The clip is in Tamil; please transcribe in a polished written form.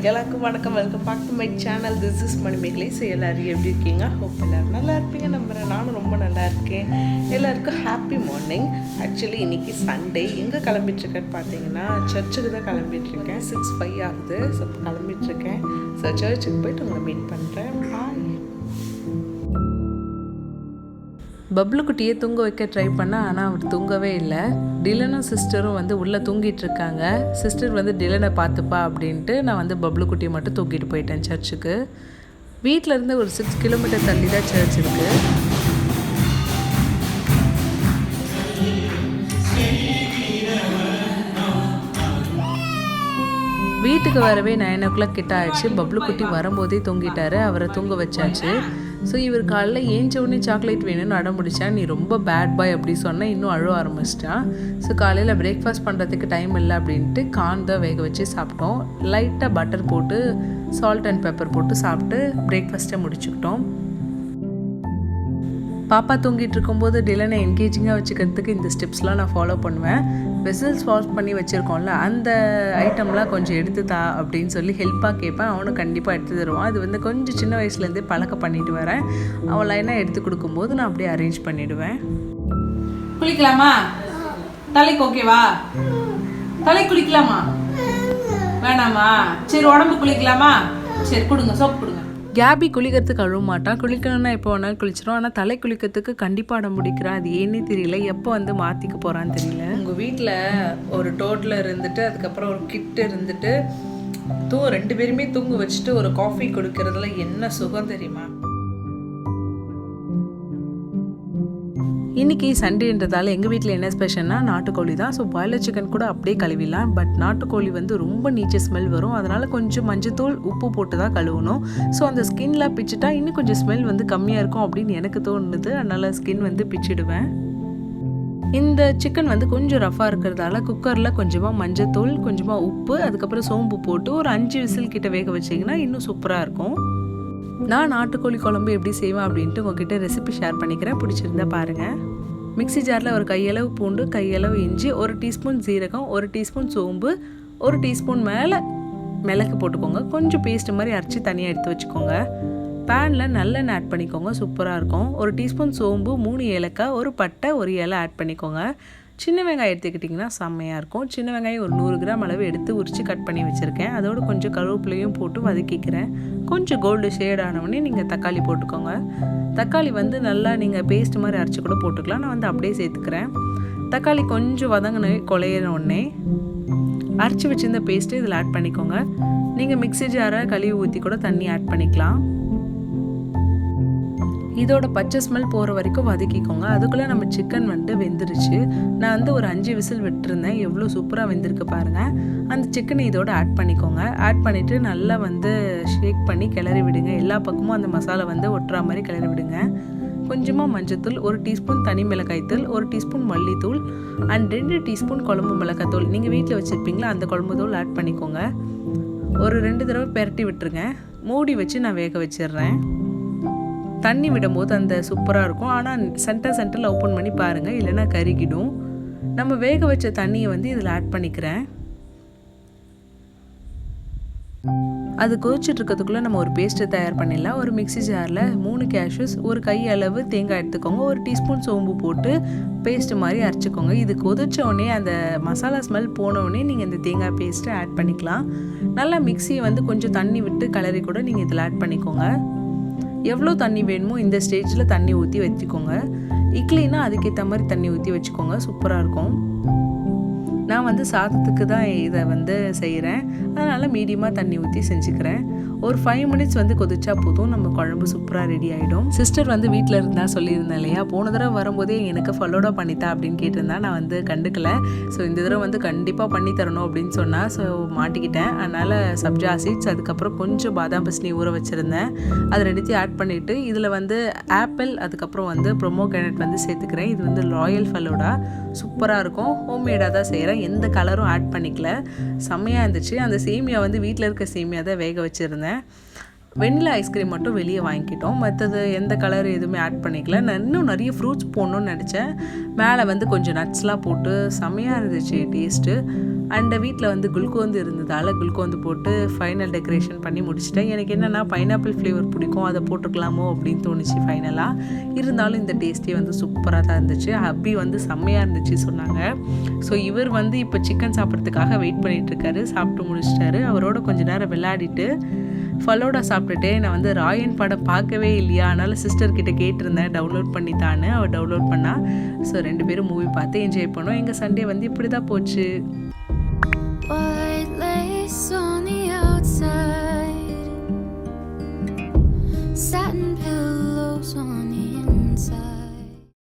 எல்லாருக்கும் வணக்கம். Welcome back to my channel. This is Manimegalai. So எல்லோரும் எப்படி இருக்கீங்க? ஹோப் எல்லோரும் நல்லா இருப்பீங்க நம்புகிறேன். நானும் ரொம்ப நல்லா இருக்கேன். எல்லாருக்கும் ஹாப்பி மார்னிங். ஆக்சுவலி இன்றைக்கி சண்டே. எங்கே கிளம்பிட்டுருக்கேன்னு பார்த்தீங்கன்னா சர்ச்சுக்கு தான் கிளம்பிட்டுருக்கேன். 6:05 ஆகுது. ஸோ கிளம்பிட்டுருக்கேன். ஸோ சர்ச்சுக்கு போய்ட்டு உங்களை மீட் பண்ணுறேன். பாய். பப்ளு குட்டியை தூங்க வைக்க ட்ரை பண்ணேன், ஆனால் அவர் தூங்கவே இல்லை. டிலனும் சிஸ்டரும் வந்து உள்ளே தூங்கிட்டு இருக்காங்க. சிஸ்டர் வந்து டிலனை பார்த்துப்பா அப்படின்ட்டு நான் வந்து பப்ளு குட்டியை மட்டும் தூக்கிட்டு போயிட்டேன் சர்ச்சுக்கு. வீட்டிலேருந்து ஒரு 6 கிலோமீட்டர் தள்ளி தான் சர்ச் இருக்குது. வீட்டுக்கு வரவே 9 o'clock கிட்ட ஆயிடுச்சு. பப்ளு குட்டி வரும்போதே தூங்கிட்டாரு. அவரை தூங்க வச்சாச்சு. ஸோ இவர் காலைல ஏஞ்ச உடனே சாக்லேட் வேணும்னு அடம் முடித்தான். நீ ரொம்ப பேட் பாய் அப்படி சொன்னால் இன்னும் அழுவ ஆரம்பிச்சிட்டான். ஸோ காலையில் பிரேக்ஃபாஸ்ட் பண்ணுறதுக்கு டைம் இல்லை அப்படின்ட்டு கார்ன் தான் வேக வச்சு சாப்பிட்டோம். லைட்டாக பட்டர் போட்டு சால்ட் அண்ட் பெப்பர் போட்டு சாப்பிட்டு பிரேக்ஃபாஸ்ட்டை முடிச்சுக்கிட்டோம். பாப்பா தூங்கிட்டு இருக்கும்போது டிலனை என்கேஜிங்காக வச்சுக்கிறதுக்கு இந்த ஸ்டெப்ஸ்லாம் நான் ஃபாலோ பண்ணுவேன். வெசல்ஸ் வாஷ் பண்ணி வச்சுருக்கோம்ல, அந்த ஐட்டம்லாம் கொஞ்சம் எடுத்து தா அப்படின்னு சொல்லி ஹெல்ப்பாக கேட்பேன். அவனும் கண்டிப்பாக எடுத்து தருவான். அது வந்து கொஞ்சம் சின்ன வயசுலேருந்தே பழக்கம் பண்ணிட்டு வரேன். அவன் லைனாக எடுத்து கொடுக்கும்போது நான் அப்படியே அரேஞ்ச் பண்ணிவிடுவேன். குளிக்கலாமா? தலைக்கு ஓகேவா? தலை குளிக்கலாமா? வேணாமா? சரி, உடம்பு குளிக்கலாமா? சரி, கொடுங்க, சோப்பு கொடுங்க. கேபி குளிக்கிறதுக்கு அழுவ மாட்டான். குளிக்கணும்னா எப்போ வேணாலும் குளிச்சிடும். ஆனால் தலை குளிக்கிறதுக்கு கண்டிப்பாக அடம் முடிக்கிறான். அது ஏன்னே தெரியல. எப்போ வந்து மாற்றிக்க போகிறான்னு தெரியல. உங்கள் வீட்டில் ஒரு டோட்டில் இருந்துட்டு அதுக்கப்புறம் ஒரு கிட் இருந்துட்டு 2 பேருமே தூங்க வச்சுட்டு ஒரு காஃபி கொடுக்கறதுல என்ன சுகம் தெரியுமா? இன்றைக்கி சண்டேன்றதால எங்கள் வீட்டில் என்ன ஸ்பெஷல்னா நாட்டுக்கோழி தான். ஸோ பாய்லர் சிக்கன் கூட அப்படியே கழுவிடலாம். பட் நாட்டுக்கோழி வந்து ரொம்ப நீச்ச ஸ்மெல் வரும். அதனால் கொஞ்சம் மஞ்சத்தூள் உப்பு போட்டு தான் கழுவணும். ஸோ அந்த ஸ்கின்லாம் பிச்சுட்டா இன்னும் கொஞ்சம் ஸ்மெல் வந்து கம்மியாக இருக்கும் அப்படின்னு எனக்கு தோணுது. அதனால் ஸ்கின் வந்து பிச்சிடுவேன். இந்த சிக்கன் வந்து கொஞ்சம் ரஃபாக இருக்கிறதால குக்கரில் கொஞ்சமாக மஞ்சத்தூள், கொஞ்சமாக உப்பு, அதுக்கப்புறம் சோம்பு போட்டு ஒரு 5 விசில் கிட்ட வேக வச்சிங்கன்னா இன்னும் சூப்பராக இருக்கும். நான் நாட்டுக்கோழி குழம்பு எப்படி செய்வேன் அப்படின்ட்டு உங்ககிட்ட ரெசிபி ஷேர் பண்ணிக்கிறேன். பிடிச்சிருந்தா பாருங்கள். மிக்ஸி ஜாரில் ஒரு கையளவு பூண்டு, கையளவு இஞ்சி, 1 டீஸ்பூன் ஜீரகம், 1 டீஸ்பூன் சோம்பு, 1 டீஸ்பூன் மேலே மிளகு போட்டுக்கோங்க. கொஞ்சம் பேஸ்ட் மாதிரி அரைச்சி தனியாக எடுத்து வச்சுக்கோங்க. பேனில் நல்லெண்ணெய் ஆட் பண்ணிக்கோங்க. சூப்பராக இருக்கும். 1 டீஸ்பூன் சோம்பு, 3 ஏலக்காய், 1 பட்டை, 1 இலை ஆட் பண்ணிக்கோங்க. சின்ன வெங்காயம் எடுத்துக்கிட்டிங்கன்னா செம்மையாக இருக்கும். சின்ன வெங்காயம் ஒரு 100 கிராம் அளவு எடுத்து உரித்து கட் பண்ணி வச்சுருக்கேன். அதோடு கொஞ்சம் கருவேப்பிலையும் போட்டு வதக்கிக்கிறேன். கொஞ்சம் கோல்டு ஷேட் ஆனவுடனே நீங்கள் தக்காளி போட்டுக்கோங்க. தக்காளி வந்து நல்லா நீங்கள் பேஸ்ட் மாதிரி அரைச்சி கூட போட்டுக்கலாம். நான் வந்து அப்படியே சேர்த்துக்கிறேன். தக்காளி கொஞ்சம் வதங்கின குழையிற உடனே அரைச்சி வச்சுருந்த பேஸ்ட்டு இதில் ஆட் பண்ணிக்கோங்க. நீங்கள் மிக்ஸி ஜாரை கழுவி ஊற்றி கூட தண்ணி ஆட் பண்ணிக்கலாம். இதோட பச்சை ஸ்மெல் போகிற வரைக்கும் வதக்கிக்கோங்க. அதுக்குள்ளே நம்ம சிக்கன் வந்துட்டு வெந்துருச்சு. நான் வந்து ஒரு 5 விசில் விட்டுருந்தேன். எவ்வளோ சூப்பராக வெந்திருக்கு பாருங்கள். அந்த சிக்கனை இதோட ஆட் பண்ணிக்கோங்க. ஆட் பண்ணிவிட்டு நல்லா வந்து ஷேக் பண்ணி கிளறி விடுங்க. எல்லா பக்கமும் அந்த மசாலா வந்து ஒட்டுற மாதிரி கிளறி விடுங்க. கொஞ்சமாக மஞ்சத்தூள், 1 டீஸ்பூன் தனி மிளகாய்த்தூள், 1 டீஸ்பூன் மல்லித்தூள் அண்ட் 2 டீஸ்பூன் குழம்பு மிளகாத்தூள். நீங்கள் வீட்டில் வச்சுருப்பீங்களா அந்த குழம்பு தூள் ஆட் பண்ணிக்கோங்க. ஒரு 2 தடவை பெரட்டி விட்டுருங்க. மூடி வச்சு நான் வேக வச்சிடுறேன். தண்ணி விடும்போது அந்த சூப்பராக இருக்கும். ஆனால் சென்டரில் ஓப்பன் பண்ணி பாருங்கள், இல்லைன்னா கருகிடும். நம்ம வேக வச்ச தண்ணியை வந்து இதில் ஆட் பண்ணிக்கிறேன். அது கொதிச்சுட்டு இருக்கிறதுக்குள்ளே நம்ம ஒரு பேஸ்ட்டு தயார் பண்ணிடலாம். ஒரு மிக்ஸி ஜாரில் 3 கேஷ்யூஸ், ஒரு கை அளவு தேங்காய் எடுத்துக்கோங்க. 1 டீஸ்பூன் சோம்பு போட்டு பேஸ்ட்டு மாதிரி அரைச்சிக்கோங்க. இது கொதிச்ச உடனே அந்த மசாலா ஸ்மெல் போனவுடனே நீங்கள் இந்த தேங்காய் பேஸ்ட்டை ஆட் பண்ணிக்கலாம். நல்லா மிக்ஸியை வந்து கொஞ்சம் தண்ணி விட்டு கலரி கூட நீங்கள் இதில் ஆட் பண்ணிக்கோங்க. எவ்வளோ தண்ணி வேணுமோ இந்த ஸ்டேஜில் தண்ணி ஊற்றி வச்சுக்கோங்க. இட்லினா அதுக்கேற்ற மாதிரி தண்ணி ஊற்றி வச்சுக்கோங்க. சூப்பராக இருக்கும். நான் வந்து சாதத்துக்கு தான் இதை வந்து செய்கிறேன். அதனால் மீடியமாக தண்ணி ஊற்றி செஞ்சுக்கிறேன். ஒரு 5 மினிட்ஸ் வந்து கொதிச்சா போதும், நம்ம குழம்பு சூப்பராக ரெடி ஆகிடும். சிஸ்டர் வந்து வீட்டில் இருந்தால் சொல்லியிருந்தேன் இல்லையா, போன தடவை வரும்போதே எனக்கு ஃபலோடா பண்ணித்தா அப்படின்னு கேட்டிருந்தா. நான் வந்து கண்டுக்கலை. ஸோ இந்த தடவை வந்து கண்டிப்பாக பண்ணி தரணும் அப்படின்னு சொன்னால். ஸோ மாட்டிக்கிட்டேன். அதனால் சப்ஜா சீட்ஸ், அதுக்கப்புறம் கொஞ்சம் பாதாம் பிஸ்னி ஊற வச்சுருந்தேன். அது ரெண்டுத்தையும் ஆட் பண்ணிவிட்டு இதில் வந்து ஆப்பிள், அதுக்கப்புறம் வந்து ப்ரொமோகிரானேட் வந்து சேர்த்துக்கிறேன். இது வந்து ராயல் ஃபலோடா. சூப்பராக இருக்கும். ஹோம்மேடாக தான் செய்கிறேன். எந்த கலரும் ஆட் பண்ணிக்கல. செம்மையாக இருந்துச்சு. அந்த சேமியா வந்து வீட்டில் இருக்க சேமியா தான் வேக வச்சுருந்தேன். வெண்ணிலா ஐஸ்கிரீம் மட்டும் வெளியே வாங்கிக்கிட்டோம். மற்றது எந்த கலர் எதுவுமே ஆட் பண்ணிக்கல. நான் இன்னும் நிறைய ஃப்ரூட்ஸ் போடணும்னு நினச்சேன். மேலே வந்து கொஞ்சம் நட்ஸ்லாம் போட்டு செம்மையாக இருந்துச்சு டேஸ்ட்டு. அண்ட் வீட்டில் வந்து குல்கோந்து இருந்ததால் குல்கோந்து போட்டு ஃபைனல் டெக்கரேஷன் பண்ணி முடிச்சிட்டேன். எனக்கு என்னென்னா பைனாப்பிள் ஃப்ளேவர் பிடிக்கும், அதை போட்டுக்கலாமோ அப்படின்னு தோணுச்சு ஃபைனலாக. இருந்தாலும் இந்த டேஸ்ட்டே வந்து சூப்பராக தான் இருந்துச்சு. ஹப்பி வந்து செம்மையாக இருந்துச்சு சொன்னாங்க. ஸோ இவர் வந்து இப்போ சிக்கன் சாப்பிட்றதுக்காக வெயிட் பண்ணிகிட்ருக்காரு. சாப்பிட்டு முடிச்சிட்டாரு. அவரோட கொஞ்ச நேரம் விளையாடிட்டு ஃபலோடா சாப்பிட்டுட்டு நான் வந்து ராயன் படம் பார்க்கவே இல்லையா, அதனால் சிஸ்டர்கிட்ட கேட்டிருந்தேன் டவுன்லோட் பண்ணித்தான்னு. அவள் டவுன்லோட் பண்ணா. ஸோ 2 பேரும் மூவி பார்த்து என்ஜாய் பண்ணோம். எங்கள் சண்டே வந்து இப்படி தான் போச்சு. White lace on the outside, satin pillows on the inside.